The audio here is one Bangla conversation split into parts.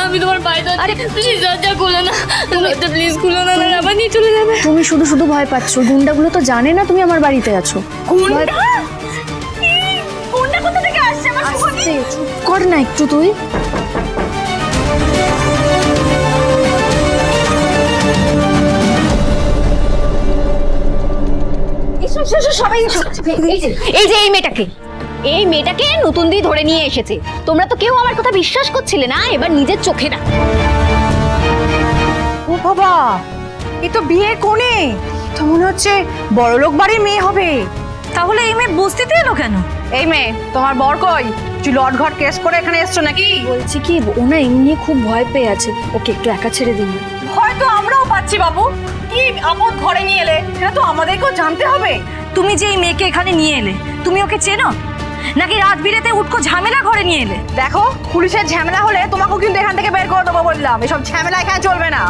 আমি তোমার পায়ে ধরছি। আরে প্লিজ দরজা খুলো না, দরজা প্লিজ খুলো না, না আবার নিয়ে চলে যাবে। তুমি শুধু শুধু ভয় পাচ্ছ, গুন্ডাগুলো তো জানে না তুমি আমার বাড়িতে আছো। গুন্ডা? গুন্ডা কোথা থেকে আসছে? আমার আস্তে, চুপ কর না একটু তুই। সবাই এই যে এই মেয়েটাকে নতুন দিয়ে ধরে নিয়ে এসেছে। তোমরা তো কেউ আমার কথা বিশ্বাস করছিলে না, এবার নিজের চোখে না। ও বাবা, এ তো বিয়ের কোণে, তো মনে হচ্ছে বড়লোক বাড়ির মেয়ে হবে। তাহলে এই মেয়ে বস্তিতে এলো কেন? এই মেয়ে, তোমার বর কই? তুই লটঘট কেস করে এখানে এসছো নাকি? বলছি কি, ও না এমনি খুব ভয় পেয়ে আছে, ওকে একটু একা ছেড়ে দিন। হয়তো আমরাও পাচ্ছি বাবু। কি আপদ ঘরে নিয়ে এলে, সেটা তো আমাদেরকেও জানতে হবে। তুমি যে এই মেয়েকে এখানে নিয়ে এলে, তুমি ওকে চেনো নাকি রাত বিরেতে উঠকো ঝামেলা ঘরে নিয়ে এলে? দেখো, পুলিশের ঝামেলা হলে তোমাকেও কিন্তু এখান থেকে বের করে দেবো বললাম। এসব ঝামেলা এখানে চলবে না।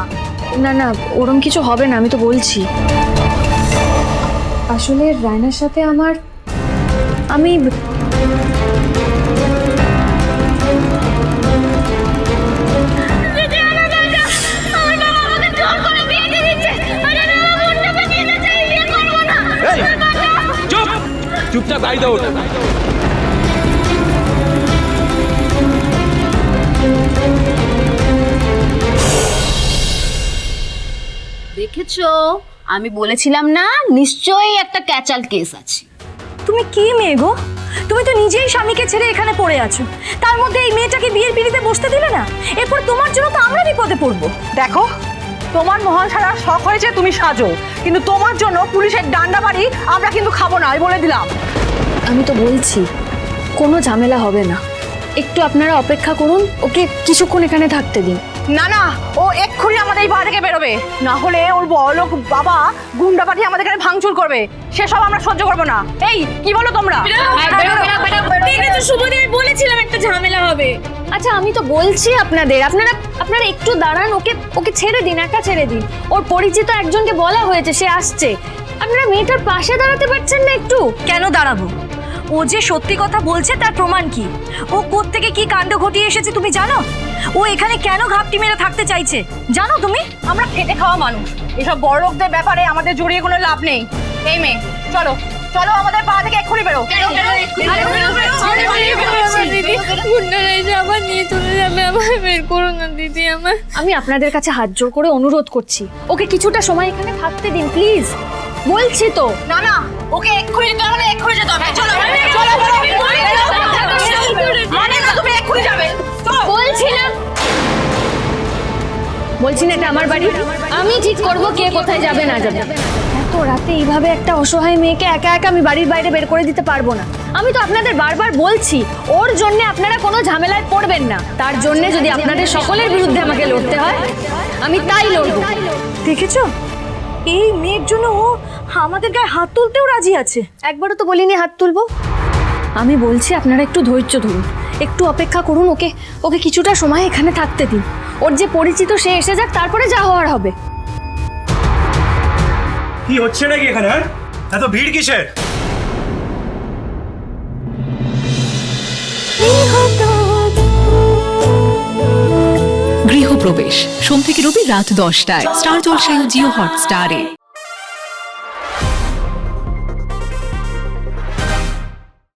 না না, ওরম কিছু হবে না, আমি তো বলছি। আসলে রায়নার সাথে আমি চুপচাপ গাড়িতে ওঠ। দেখেছো, আমি বলেছিলাম না নিশ্চয়ই একটা ক্যাচাল কেস আছে। তুমি কি মেয়ে গো? তুমি তো নিজেই স্বামীকে ছেড়ে এখানে পড়ে আছো, তার মধ্যে এই মেয়েটাকে বিয়ের পিড়িতে বসতে দিলে না। এরপর তোমার জন্য তো আমরা বিপদে পড়বো। দেখো, তোমার মহান সারার শখ হয়েছে তুমি সাজো, কিন্তু তোমার জন্য পুলিশের ডান্ডা বাড়ি আমরা কিন্তু খাবো না, আমি বলে দিলাম। আমি তো বলছি কোনো ঝামেলা হবে না, একটু আপনারা অপেক্ষা করুন, ওকে কিছুক্ষণ এখানে থাকতে দিন। না না, ও এক্ষুনি আমাদের এই বাড়ি থেকে বেরোবে, না হলে ওর বড়লোক বাবা গুন্ডা পাঠিয়ে আমাদের এখানে ভাঙচুর করবে। সেসব আমরা সহ্য করবো না। এই কি বলো তোমরা? শুভদীপ, বলেছিলাম একটা ঝামেলা হবে। আচ্ছা, আমি তো বলছি আপনারা একটু দাঁড়ান, ওকে ছেড়ে দিন, একা ছেড়ে দিন। ওর পরিচিত একজনকে বলা হয়েছে, সে আসছে। আপনারা মেয়েটার পাশে দাঁড়াতে পারছেন না একটু? কেন দাঁড়াবো? ও যে সত্যি কথা বলছে তার প্রমাণ কি? ও কোত্থেকে কি কাণ্ড ঘটিয়ে এসেছে তুমি জানো? ও এখানে কেন ঘাপটি মেরে থাকতে চাইছে জানো তুমি? আমরা খেটে খাওয়া মানুষ, এসব বড়লোকদের ব্যাপারে আমাদের জড়িয়ে কোনো লাভ নেই। এই মেয়ে, চলো চলো, আমাদের পা থেকে এক্ষুনি বেরো। দিদি, গুন্ডারা এসে আবার নিয়ে চলে যাবে, আবার বের করো না দিদি আমার। আমি আপনাদের কাছে হাত জোর করে অনুরোধ করছি, ওকে কিছুটা সময় এখানে থাকতে দিন প্লিজ, বলছি তো। না না, ওকে এক্ষুনি যেতে হবে, এক্ষুনি যেতে হবে। চলো চলো, মানে না তুমি এক্ষুনি যাবে। বলছি না এটা আমার বাড়ি, আমি ঠিক করব কে কোথায় যাবে না যাবে। এত রাতে এইভাবে একটা অসহায় মেয়েকে একা একা আমি বাড়ির বাইরে বের করে দিতে পারবো না। আমি তো আপনাদের বারবার বলছি, ওর জন্য আপনারা কোনো ঝামেলায় পড়বেন না। তার জন্য যদি আপনাদের সকলের বিরুদ্ধে আমাকে লড়তে হয়, আমি তাই লড়ব। দেখেছো, এই মেয়ের জন্য ও আমাদের গায়ে হাত তুলতেও রাজি আছে। একবারও তো বলিনি হাত তুলবো। আমি বলছি আপনারা একটু ধৈর্য ধরুন, একটু অপেক্ষা করুন, ওকে কিছুটা সময় এখানে থাকতে দিন। ওর যে পরিচিত সে এসে যাক, তারপরে যা হওয়ার হবে। কি হচ্ছে নাকি এখানে? এত ভিড় কিসের? গৃহপ্রবেশ সোম থেকে রবি রাত 10টায় স্টার জলসায় ও জিও হটস্টারে।